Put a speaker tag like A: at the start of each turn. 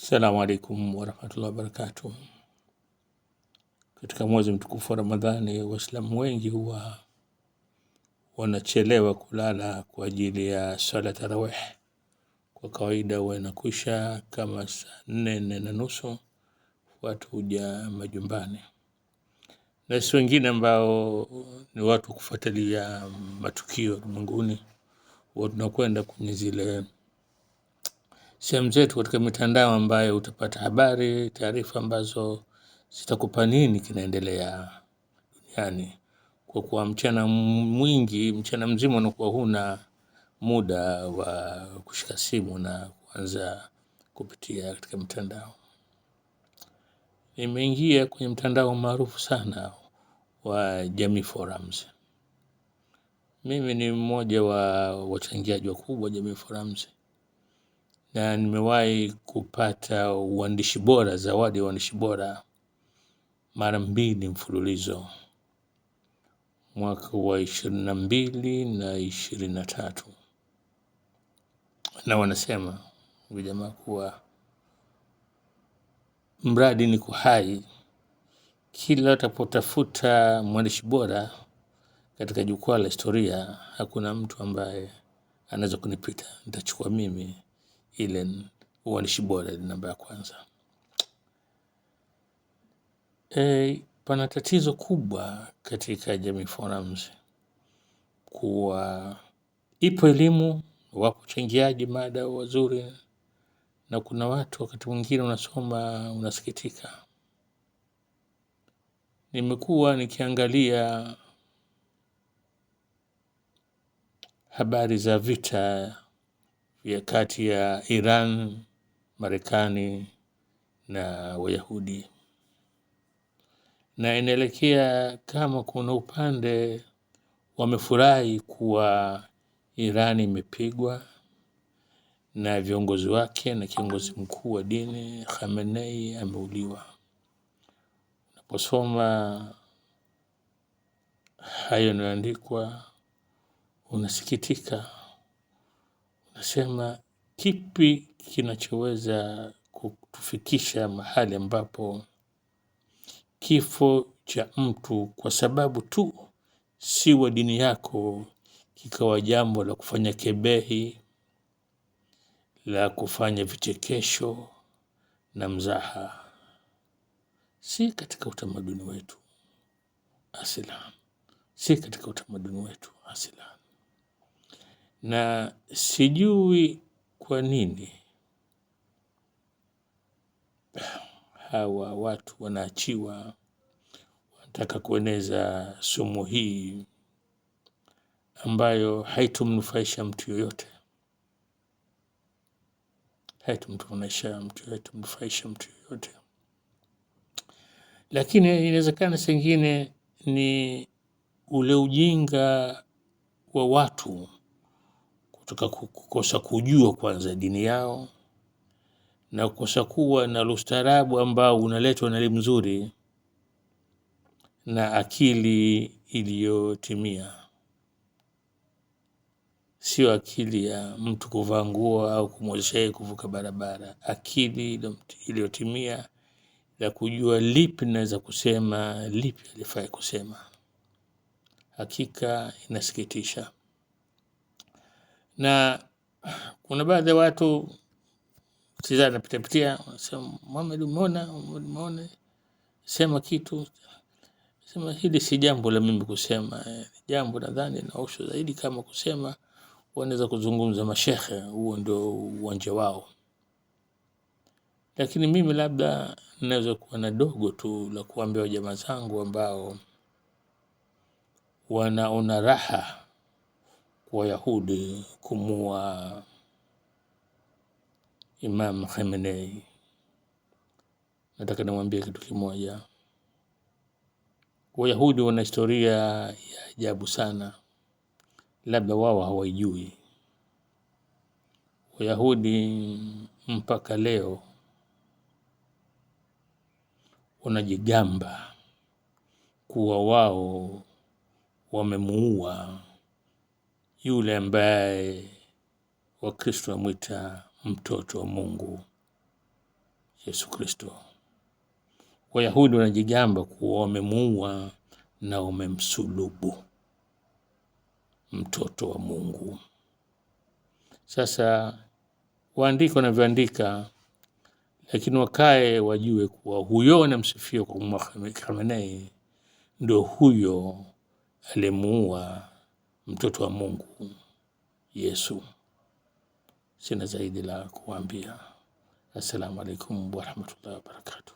A: Assalamu alaikum warahmatullahi wabarakatuh. Katika mwezi mtukufu wa Ramadhani, Waislamu wengi huwa wanachelewa kulala kwa ajili ya swala tarawih. Kwa kawaida huwa inakwisha kama saa 4:30 watu huja majumbani. Na sisi wengine ambao ni watu kufuatilia matukio ulimwenguni, huwa tunakwenda kwenye zile sehemu zetu katika mitandao ambayo utapata habari, taarifa ambazo zitakupa nini kinaendelea duniani. Kwa kuwa mchana mzima unakuwa huna muda wa kushika simu na kuanza kupitia katika mtandao. Nimeingia kwenye mtandao maarufu sana wa Jamii Forums. Mimi ni mmoja wa wachangiaji wakubwa Jamii Forums, na nimewahi kupata uandishi bora, zawadi ya uandishi bora mara 2 mfululizo, mwaka wa 22 na 23. Na wanasema jamaa kuwa mradi niko hai, kila utapotafuta mwandishi bora katika jukwaa la historia, hakuna mtu ambaye anaweza kunipita. Nitachukua mimi ile uandishi bora namba ya kwanza. Pana tatizo kubwa katika Jamii Forums kuwa ipo elimu, wapo changiaji mada wazuri, na kuna watu wakati mwingine unasoma unasikitika. Nimekuwa nikiangalia habari za vita vya kati ya Iran, Marekani na Wayahudi, na inaelekea kama kuna upande wamefurahi kuwa Iran imepigwa na viongozi wake na kiongozi mkuu wa dini Khamenei ameuliwa. Unaposoma hayo yanayoandikwa unasikitika, unasema kipi kinachoweza kutufikisha mahali ambapo kifo cha mtu kwa sababu tu si wa dini yako kikawa jambo la kufanya kebehi, la kufanya vichekesho na mzaha. Si katika utamaduni wetu aslan, si katika utamaduni wetu aslan. Na sijui kwa nini hawa watu wanaachiwa, wanataka kueneza sumu hii ambayo haitumnufaisha mtu yoyote, haitumnufaisha mtu yoyote. Lakini inawezekana sengine ni ule ujinga wa watu kutoka kukosa kujua kwanza dini yao, na kukosa kuwa na ustaarabu ambao unaletwa na elimu nzuri na akili iliyotimia. Sio akili ya mtu kuvaa nguo au kumwezesha kuvuka barabara, akili iliyotimia la kujua lipi naweza kusema, lipi alifai kusema. Hakika inasikitisha. Na kuna baadhi ya watu sidhani napitia wanasema Muhammad umeona sema kitu, sema hili si jambo la mimi kusema, jambo nadhani naosho zaidi kama kusema wanaweza kuzungumza mashekhe, huo ndio uwanja wao. Lakini mimi labda naweza kuwa na dogo tu la kuambia jamaa zangu ambao wanaona raha kwa Wayahudi kumuua Imam Khamenei. Nataka nimwambie kitu kimoja. Wayahudi wana historia ya ajabu sana, labda wao hawajui. Wayahudi mpaka leo wanajigamba kuwa wao wamemuua yule ambaye Wakristo wamwita mtoto wa Mungu, Yesu Kristo. Wayahudi wanajigamba kuwa wamemuua na wamemsulubu mtoto wa Mungu. Sasa waandiko wanavyoandika, lakini wakae wajue kuwa huyo anamsifia kwa Muhammad Khamenei ndio huyo alimuua mtoto wa Mungu Yesu. Sina zaidi la kuambia. Assalamu alaikum warahmatullahi wabarakatuh.